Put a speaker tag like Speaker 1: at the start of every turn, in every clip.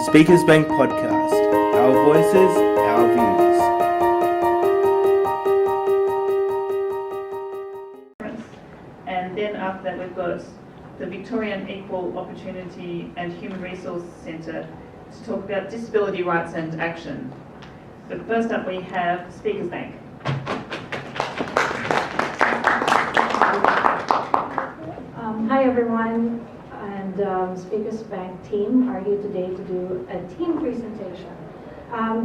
Speaker 1: the Speakers Bank podcast. Our voices, our views.
Speaker 2: And then after that we've got the Victorian Equal Opportunity and Human Resource Centre to talk about disability rights and action. But first up we have Speakers Bank.
Speaker 3: Hi everyone, and Speakers Bank team are here today to do a team presentation.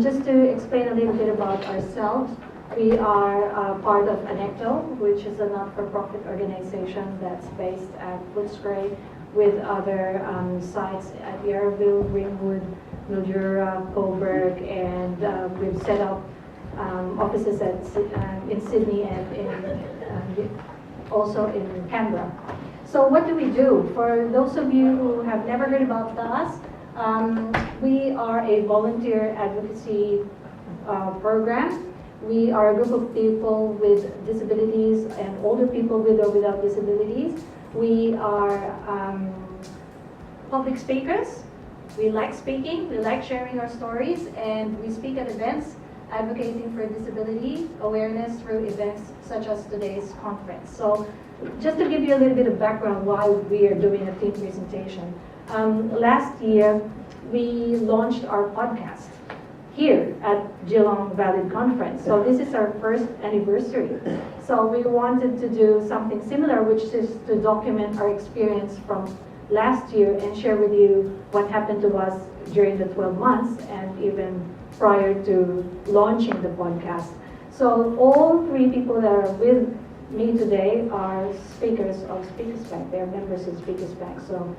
Speaker 3: Just to explain a little bit about ourselves, we are part of ANECTO, which is a not-for-profit organization that's based at Footscray with other sites at Yarraville, Greenwood, Mildura, Coburg, and we've set up offices in Sydney and also in Canberra. So what do we do? For those of you who have never heard about us, we are a volunteer advocacy program. We are a group of people with disabilities and older people with or without disabilities. We are public speakers. We like speaking, we like sharing our stories, and we speak at events advocating for disability awareness through events such as today's conference. So just to give you a little bit of background why we are doing a team presentation. Last year, we launched our podcast here at Geelong VALID Conference. So this is our first anniversary. So we wanted to do something similar, which is to document our experience from last year and share with you what happened to us during the 12 months and even prior to launching the podcast. So all three people that are with me today are speakers of Speakers Bank. They are members of Speakers Bank. So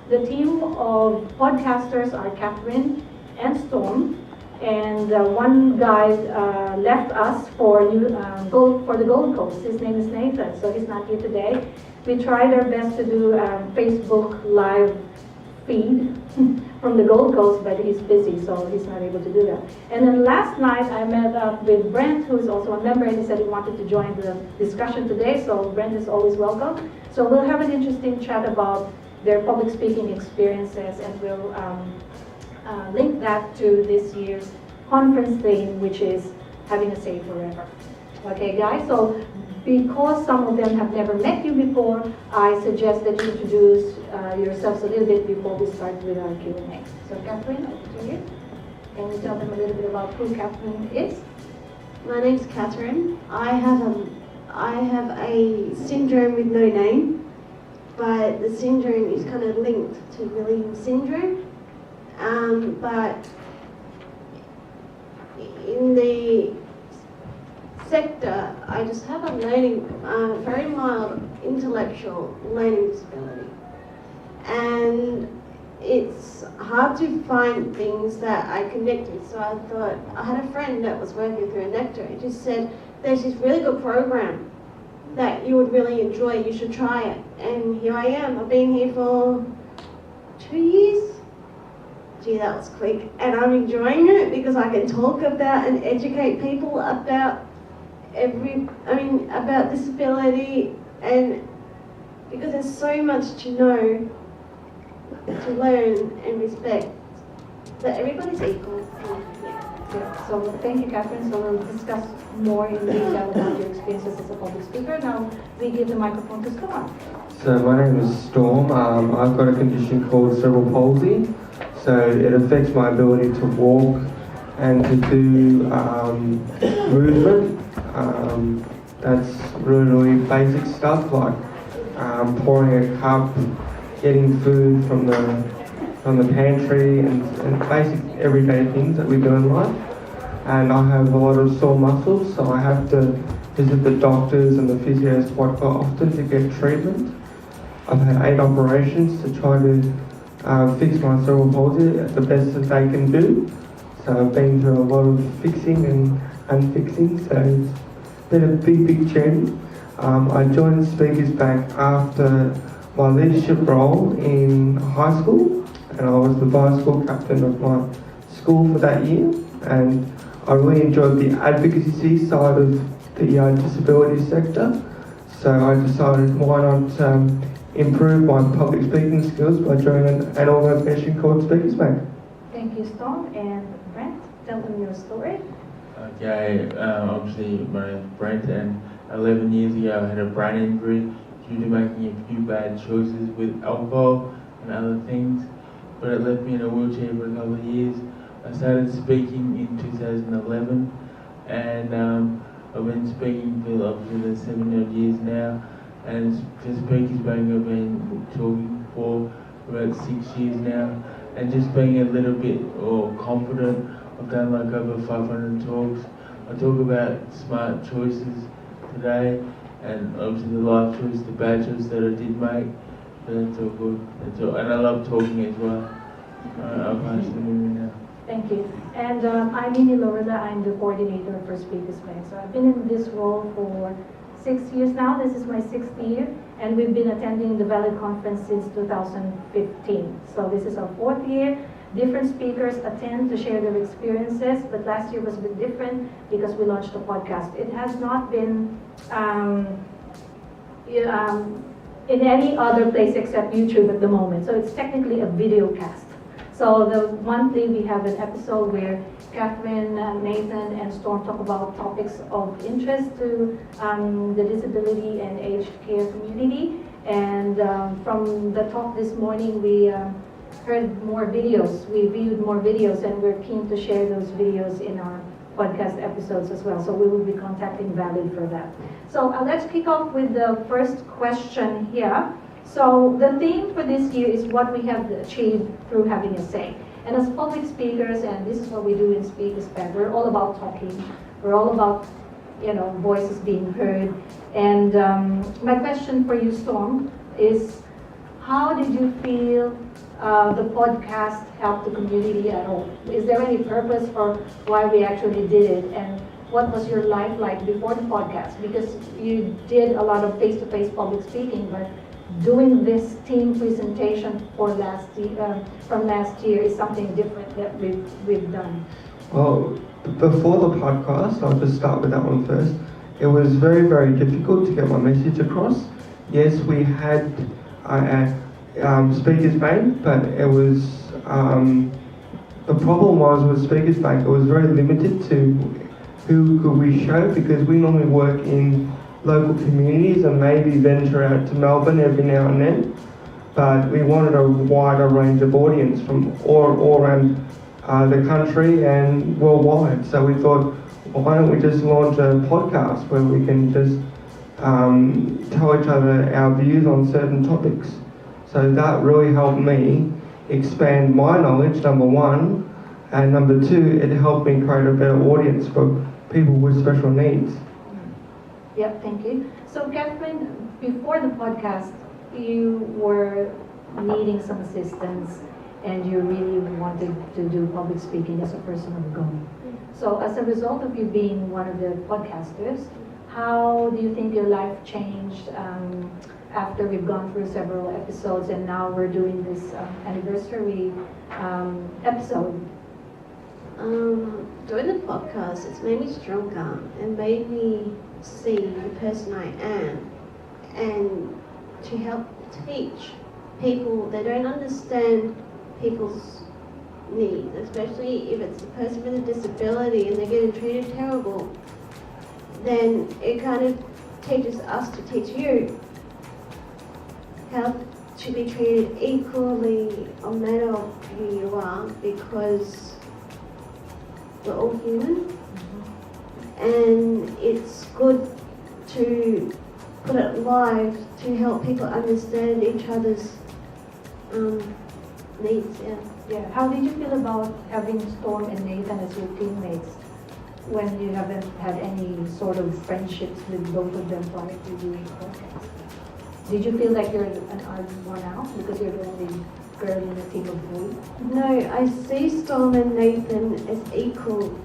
Speaker 3: the team of podcasters are Kathryn and Storm, and one guy left us for the Gold Coast. His name is Nathan, so he's not here today. We tried our best to do a Facebook live feed from the Gold Coast, but he's busy, so he's not able to do that. And then last night I met up with Brent, who's also a member, and he said he wanted to join the discussion today, so Brent is always welcome. So we'll have an interesting chat about their public speaking experiences, and we'll link that to this year's conference theme, which is having a say forever. Okay guys, so because some of them have never met you before, I suggest that you introduce yourselves a little bit before we start with our Q&A. So Kathryn, over to you. Can you tell them a little bit about who Kathryn is?
Speaker 4: My name's Kathryn. I have a syndrome with no name, but the syndrome is kind of linked to Williams syndrome. But in the sector, I just have a learning, very mild intellectual learning disability. And it's hard to find things that I connect with. So I thought, I had a friend that was working through ANECTO and just said, there's this really good program that you would really enjoy, you should try it. And here I am, I've been here for 2 years. Gee, that was quick. And I'm enjoying it because I can talk about and educate people about about disability, and because there's so much to know, to learn and respect, that everybody's equal.
Speaker 3: Yeah. So thank you, Kathryn. So we'll discuss more in detail about your experiences as a public speaker. Now we give the microphone to Storm.
Speaker 5: So my name is Storm. I've got a condition called cerebral palsy. So it affects my ability to walk and to do movement. That's really basic stuff like pouring a cup, getting food from the pantry, and basic everyday things that we do in life. And I have a lot of sore muscles, so I have to visit the doctors and the physios quite often to get treatment. I've had 8 operations to try to fix my cerebral palsy the best that they can do. So I've been through a lot of fixing and unfixing, so it's been a big journey. I joined Speakers Bank after my leadership role in high school, and I was the vice school captain of my school for that year, and I really enjoyed the advocacy side of the disability sector. So I decided why not improve my public speaking skills by joining an organisation called Speakers Bank.
Speaker 3: Thank you, Storm. And Brent, tell them your story.
Speaker 6: Okay, obviously my name's Brent, and 11 years ago I had a brain injury due to making a few bad choices with alcohol and other things, but it left me in a wheelchair for a couple of years. I started speaking in 2011, and I've been speaking for obviously the 7 odd years now, and for Speakers Bank I've been talking for about 6 years now, and just being a little bit more confident. I've done like over 500 talks. I talk about smart choices today, and obviously the life choice, the bad choice that I did make. But that's all good. That's all. And I love talking as well. I'll pass the Mimi now.
Speaker 3: Thank you. And I'm Mimi Laurilla. I'm the coordinator for Speakers Bank. So I've been in this role for 6 years now. This is my 6th year, and we've been attending the VALID Conference since 2015. So this is our 4th year. Different speakers attend to share their experiences, but last year was a bit different because we launched a podcast. It has not been in any other place except YouTube at the moment. So it's technically a video cast. So the monthly we have an episode where Kathryn, Nathan, and Storm talk about topics of interest to the disability and aged care community. And from the talk this morning, we heard more videos. We viewed more videos, and we're keen to share those videos in our podcast episodes as well. So we will be contacting VALID for that. So let's kick off with the first question here. So the theme for this year is what we have achieved through having a say. And as public speakers, and this is what we do in Speakers Bank, we're all about talking. We're all about, voices being heard. And my question for you, Storm, is how did you feel the podcast helped the community at all? Is there any purpose for why we actually did it? And what was your life like before the podcast? Because you did a lot of face-to-face public speaking, but doing this team presentation from last year is something different that we've done.
Speaker 5: Well, before the podcast, I'll just start with that one first. It was very, very difficult to get my message across. Yes, we had Speakers Bank, but it was the problem was with Speakers Bank, it was very limited to who could we show, because we normally work in local communities and maybe venture out to Melbourne every now and then, but we wanted a wider range of audience from all around the country and worldwide. So we thought, well, why don't we just launch a podcast where we can just tell each other our views on certain topics. So that really helped me expand my knowledge, number one, and number two, it helped me create a better audience for people with special needs.
Speaker 3: Yep, thank you. So Kathryn, before the podcast, you were needing some assistance and you really wanted to do public speaking as a person of God. So as a result of you being one of the podcasters, how do you think your life changed after we've gone through several episodes and now we're doing this anniversary episode?
Speaker 4: Doing the podcast, it's made me stronger and made me see the person I am, and to help teach people that don't understand people's needs, especially if it's a person with a disability and they're getting treated terrible, then it kind of teaches us to teach you how to be treated equally no matter who you are, because we're all human. And it's good to put it live to help people understand each other's needs.
Speaker 3: Yeah. How did you feel about having Storm and Nathan as your teammates when you haven't had any sort of friendships with both of them prior to doing the podcast? Did you feel like you're an odd one out because you're the only girl in a team of three?
Speaker 4: No, I see Storm and Nathan as equal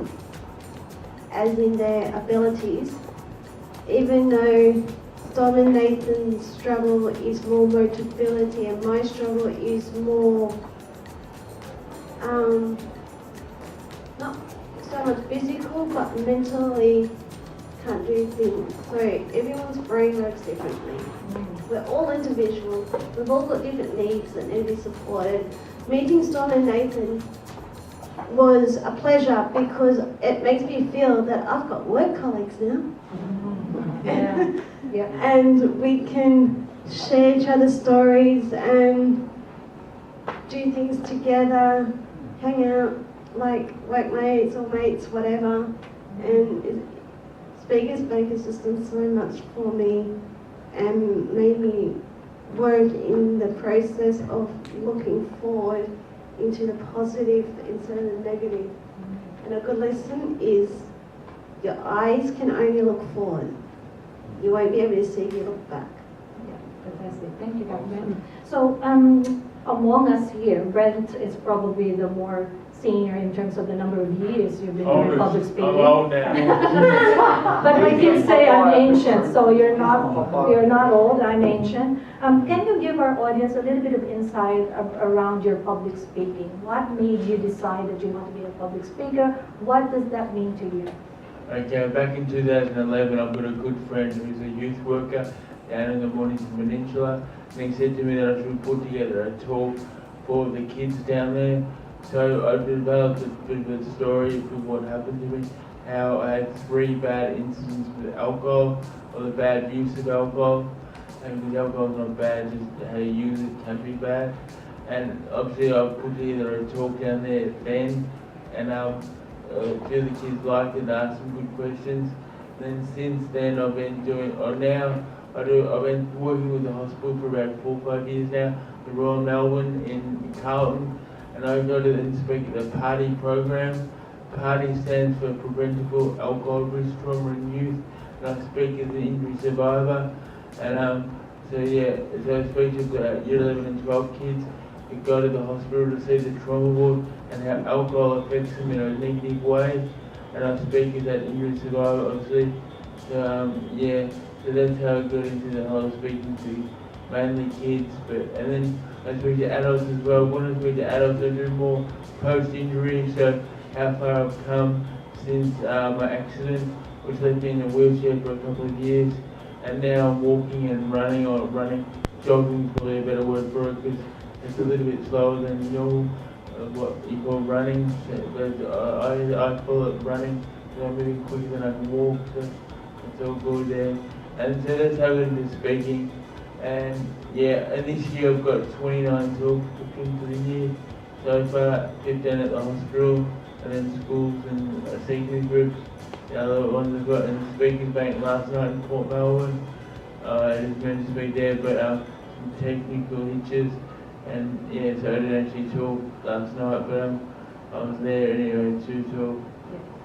Speaker 4: as in their abilities, even though Storm and Nathan's struggle is more mobility and my struggle is more not so much physical but mentally can't do things. So everyone's brain works differently. We're all individuals. We've all got different needs that need to be supported. Meeting Storm and Nathan was a pleasure because it makes me feel that I've got work colleagues now.
Speaker 3: Yeah. Yeah.
Speaker 4: And we can share each other's stories and do things together, hang out like workmates or mates, whatever. And Speakers Bank has just done so much for me and made me work in the process of looking forward into the positive instead of the negative. And a good lesson is your eyes can only look forward. You won't be able to see if you look back.
Speaker 3: Yeah, fantastic. Thank you, Kathryn. So among us here, Brent is probably the more senior in terms of the number of years you've been doing public speaking.
Speaker 6: I'm old now.
Speaker 3: But my kids say I'm ancient, so you're not old, I'm ancient. Can you give our audience a little bit of insight around your public speaking? What made you decide that you want to be a public speaker? What does that mean to you?
Speaker 6: Okay, back in 2011, I've got a good friend who's a youth worker down in the Mornington Peninsula, and he said to me that I should put together a talk for the kids down there. So I developed a bit of a story of what happened to me, how I had 3 bad incidents with alcohol, or the bad use of alcohol. And because alcohol's not bad, just how you use it can be bad. And obviously I put together a talk down there then, and feel the kids liked it and asked some good questions. Then since then I've been doing, I've been working with the hospital for about 4 or 5 years now, the Royal Melbourne in Carlton, and I go to and speak at the PARTY program. PARTY stands for Preventable Alcohol Risk Trauma in Youth, and I speak as an injury survivor. And so I speak to year 11 and 12 kids who go to the hospital to see the trauma ward and how alcohol affects them in a negative way. And I speak as that injury survivor, obviously. So so that's how I got into the whole speaking to mainly kids, and then I speak to adults as well. When I speak to adults, I do more post-injury, so how far I've come since my accident, which left me in a wheelchair for a couple of years, and now I'm walking and running, jogging is probably a better word for it, because it's a little bit slower than normal, what you call running, but I call it running, so I'm moving quicker than I can walk, so it's all good there. And so that's how I got into speaking. And and this year I've got 29 talks booked into the year. So far, 15 at the hospital, and then schools and senior groups. The other ones I've got in the Speakers Bank last night in Port Melbourne. I just managed to speak there, but some technical hitches. And so I didn't actually talk last night, but I was there anyway to talk.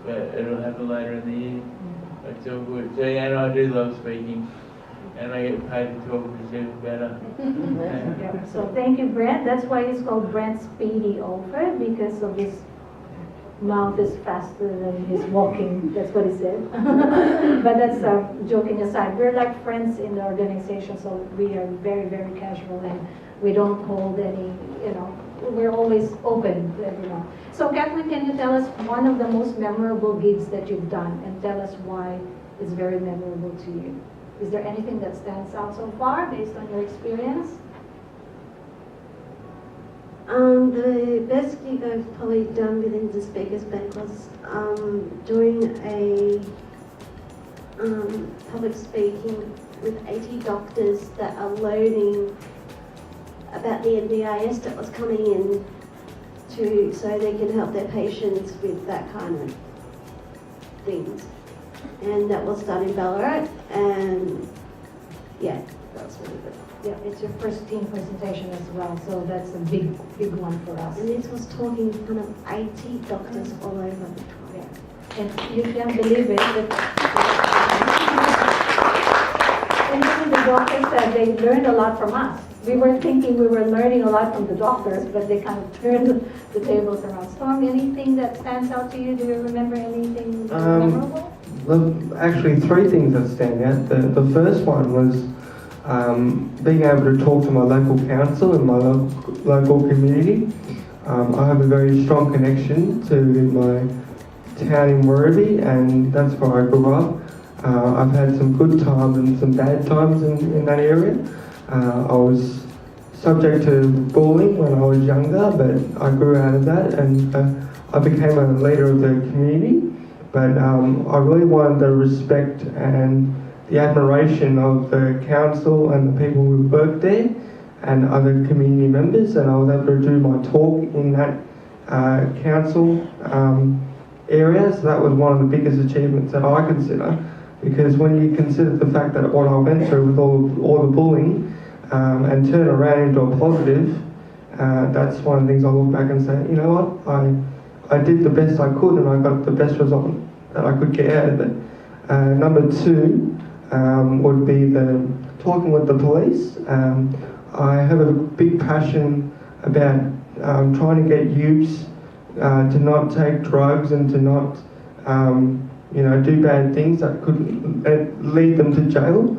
Speaker 6: But it'll happen later in the year. It's all good. So and I do love speaking, and I get paid to talk, which is even better.
Speaker 3: Yeah. So thank you, Brent. That's why it's called Brent Speedy Alford, because of his mouth is faster than his walking. That's what he said. But that's joking aside. We're like friends in the organization, so we are very, very casual, and we don't hold any, we're always open, So Kathryn, can you tell us one of the most memorable gigs that you've done, and tell us why it's very memorable to you? Is there anything that stands out so far based on your experience?
Speaker 4: The best gig I've probably done within the Speakers Bank was doing a public speaking with 80 doctors that are learning about the NDIS that was coming in so they can help their patients with that kind of things. And that was done in Ballarat, and that was really good.
Speaker 3: Yeah, it's your first team presentation as well, so that's a big one for us.
Speaker 4: And this was talking in front of 80 doctors all over Victoria.
Speaker 3: And you can't believe it, and even the doctors said they learned a lot from us. We were thinking we were learning a lot from the doctors, but they kind of turned the tables around. Storm, anything that stands out to you? Do you remember anything memorable?
Speaker 5: Actually, 3 things that stand out. The first one was being able to talk to my local council and my local community. I have a very strong connection to my town in Werribee, and that's where I grew up. I've had some good times and some bad times in that area. I was subject to bullying when I was younger, but I grew out of that and I became a leader of the community. But I really wanted the respect and the admiration of the council and the people who worked there and other community members, and I was able to do my talk in that council area. So that was one of the biggest achievements that I consider, because when you consider the fact that what I went through with all the bullying and turn around into a positive, that's one of the things I look back and say, you know what, I did the best I could and I got the best result that I could get out of it. Number two would be the talking with the police. I have a big passion about trying to get youths to not take drugs and to not do bad things that could lead them to jail.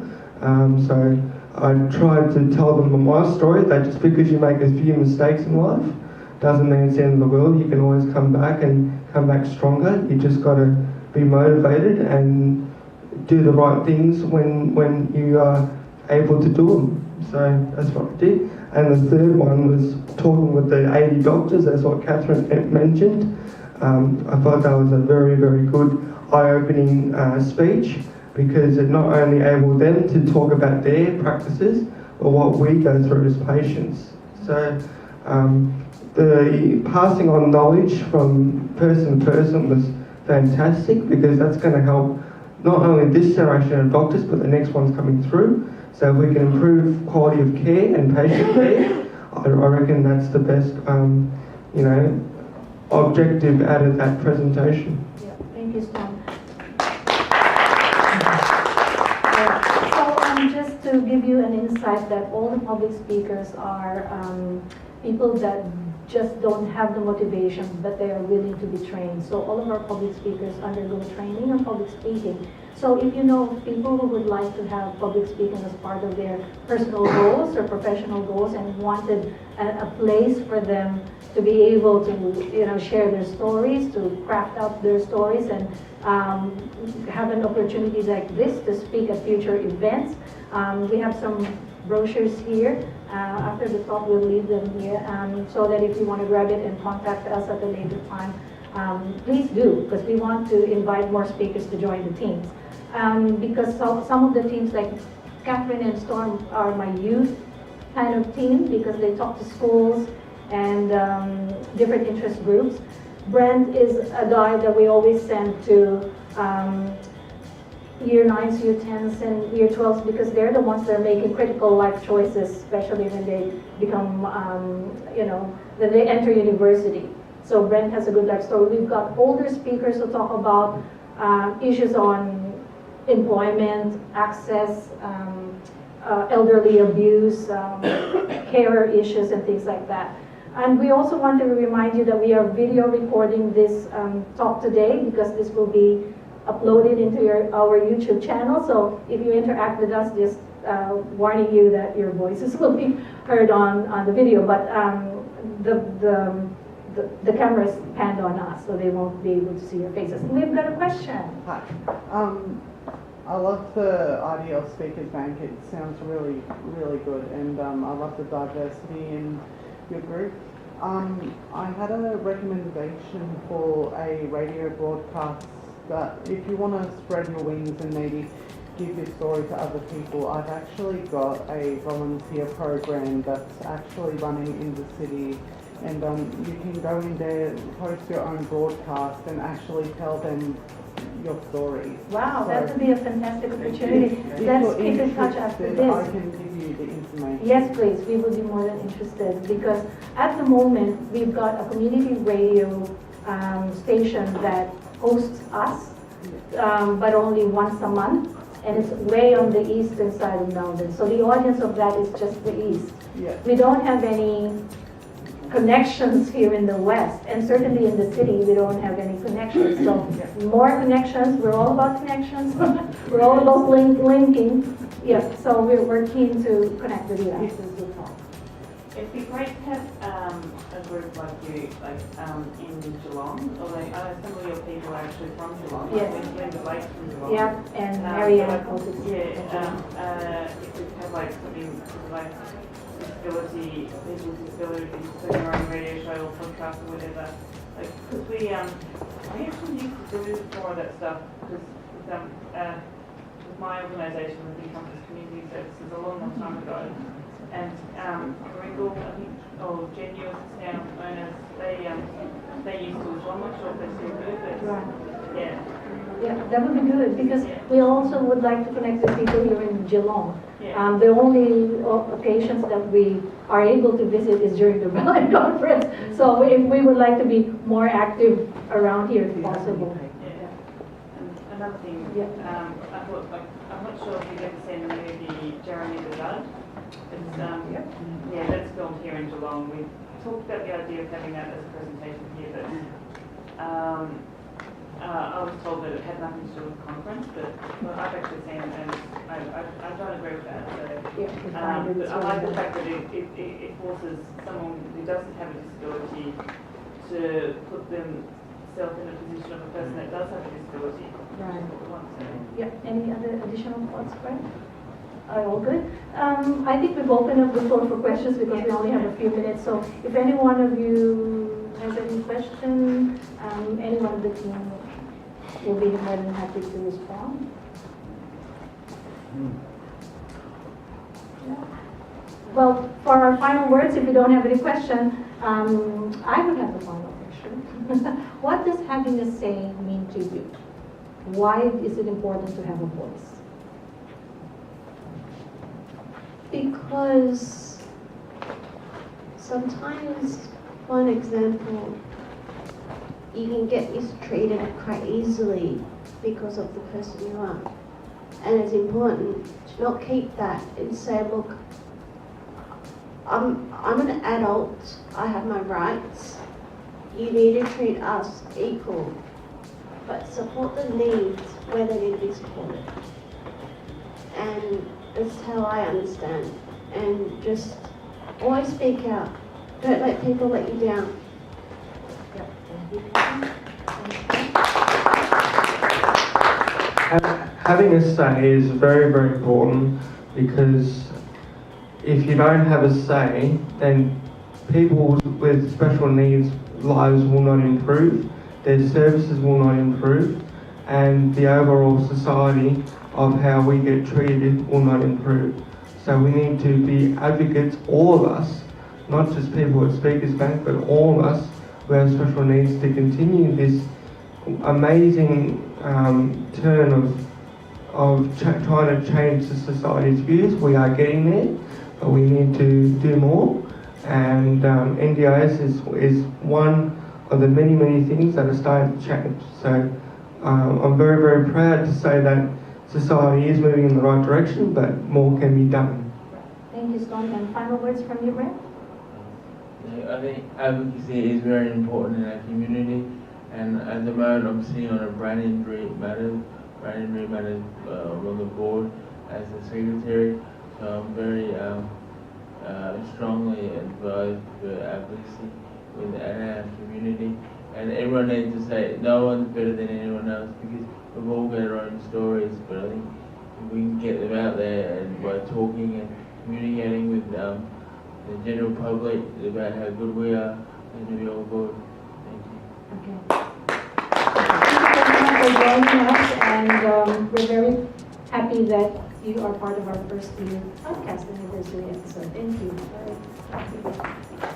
Speaker 5: So I tried to tell them my story, that just because you make a few mistakes in life doesn't mean it's the end of the world. You can always come back and come back stronger. You just got to be motivated and do the right things when you are able to do them. So that's what I did. And the third one was talking with the 80 doctors. That's what Kathryn mentioned. I thought that was a very, very good eye-opening speech, because it not only enabled them to talk about their practices, but what we go through as patients. So the passing on knowledge from person to person was fantastic, because that's going to help not only this generation of doctors, but the next one's coming through. So if we can improve quality of care and patient care, I reckon that's the best, objective out of that presentation.
Speaker 3: Yeah, thank you, Storm. Just to give you an insight that all the public speakers are people that just don't have the motivation, but they are willing to be trained. So all of our public speakers undergo training on public speaking. So if you know people who would like to have public speaking as part of their personal goals or professional goals and wanted a place for them to be able to share their stories, to craft out their stories, and have an opportunity like this to speak at future events. We have some brochures here. After the talk, we'll leave them here, so that if you want to grab it and contact us at a later time, please do, because we want to invite more speakers to join the teams. Because some of the teams, like Kathryn and Storm, are my youth kind of team, because they talk to schools and different interest groups. Brent is a guy that we always send to year 9s, year 10s, and year 12s, because they're the ones that are making critical life choices, especially when they become, when they enter university. So Brent has a good life story. We've got older speakers to talk about issues on employment, access, elderly abuse, carer issues, and things like that. And we also want to remind you that we are video recording this talk today, because this will be uploaded into our YouTube channel. So if you interact with us, just warning you that your voices will be heard on the video, but the camera is panned on us, so they won't be able to see your faces. And we've got a question.
Speaker 7: Hi. I love the idea of Speakers Bank. It sounds really, really good, and I love the diversity in your group. I had a recommendation for a radio broadcast that if you want to spread your wings and maybe give your story to other people, I've actually got a volunteer program that's actually running in the city, and you can go in there, post your own broadcast and actually tell them your story.
Speaker 3: Wow,
Speaker 7: So
Speaker 3: that would be a fantastic opportunity. Let's keep in touch after
Speaker 7: I
Speaker 3: this.
Speaker 7: can give you the information.
Speaker 3: Yes, please. We would be more than interested, because at the moment we've got a community radio station that hosts us, but only once a month, and it's way on the eastern side of Melbourne. So the audience of that is just the east.
Speaker 7: Yeah.
Speaker 3: We don't have any connections here in the west, and certainly in the city we don't have any connections. So more connections. We're all about connections. We're all about linking. Yeah. So we're keen to connect with you after the talk.
Speaker 2: It'd be great to have a group like you, in Geelong, although I know some of your people are actually from Geelong.
Speaker 3: Yes.
Speaker 2: Linda Blake's from Geelong.
Speaker 3: Yeah, and Marianne
Speaker 2: so
Speaker 3: also.
Speaker 2: if we could have something like disability, people with disabilities, put your own radio show or podcast or whatever. Because we actually used to do more of that stuff because with my organisation, with the Compass Community Services, a long time ago. And Ringle, I think, or Genuous now owners, they used to as well. I'm not sure if they still do, but
Speaker 3: Right.
Speaker 2: yeah.
Speaker 3: Yeah, that would be good because we also would like to connect with people here in Geelong.
Speaker 2: Yeah.
Speaker 3: The only occasions that we are able to visit is during the VALID Conference. So if we would like to be more active around here if possible.
Speaker 2: Yeah. And another thing,
Speaker 3: Yeah.
Speaker 2: I thought, I'm not sure if you've ever seen the movie Jeremy the Dud. It's, yeah, that's filmed here in Geelong. We talked about the idea of having that as a presentation here, but I was told that it had nothing to do with the conference, but I've actually seen it and I don't agree with that. So, but I like the fact that it forces someone who doesn't have a disability to put themselves in a position of a person that does have a disability.
Speaker 3: Right.
Speaker 2: So,
Speaker 3: Yeah, any other additional thoughts, Brent? All good. I think we've opened up the floor for questions because we only have a few minutes. So if any one of you has any question, anyone of the team will be more than happy to respond. Yeah. Well, for our final words, if you don't have any question, I would have the final question. What does having a say mean to you? Why is it important to have a voice?
Speaker 4: Because sometimes, for an example, you can get mistreated quite easily because of the person you are. And it's important to not keep that and say, look, I'm an adult, I have my rights, you need to treat us equal, but support the needs where they need to be supported. And that's how I understand. And just always speak out. Don't let people let you down.
Speaker 5: Having a say is very, very important because if you don't have a say, then people with special needs lives will not improve, their services will not improve, and the overall society of how we get treated will not improve. So we need to be advocates, all of us, not just people at Speakers Bank, but all of us who have special needs to continue this amazing turn of trying to change the society's views. We are getting there, but we need to do more. And NDIS is one of the many, many things that are starting to change. So I'm very, very proud to say that society is moving in the right direction, but more can be done.
Speaker 3: Thank you, Scott. And final words from you, Brent?
Speaker 6: I think advocacy is very important in our community, and at the moment I'm sitting on a brain injury matters on the board as the secretary, so I'm very strongly advised for advocacy within our community, and everyone needs to say no one's better than anyone else because we've all got our own stories, but I think if we can get them out there and by talking and communicating with the general public about how good we are, then we'll be all good. Thank you.
Speaker 3: Okay. Thank you very much for joining us, and we're very happy that you are part of our first year podcast anniversary episode. Thank you.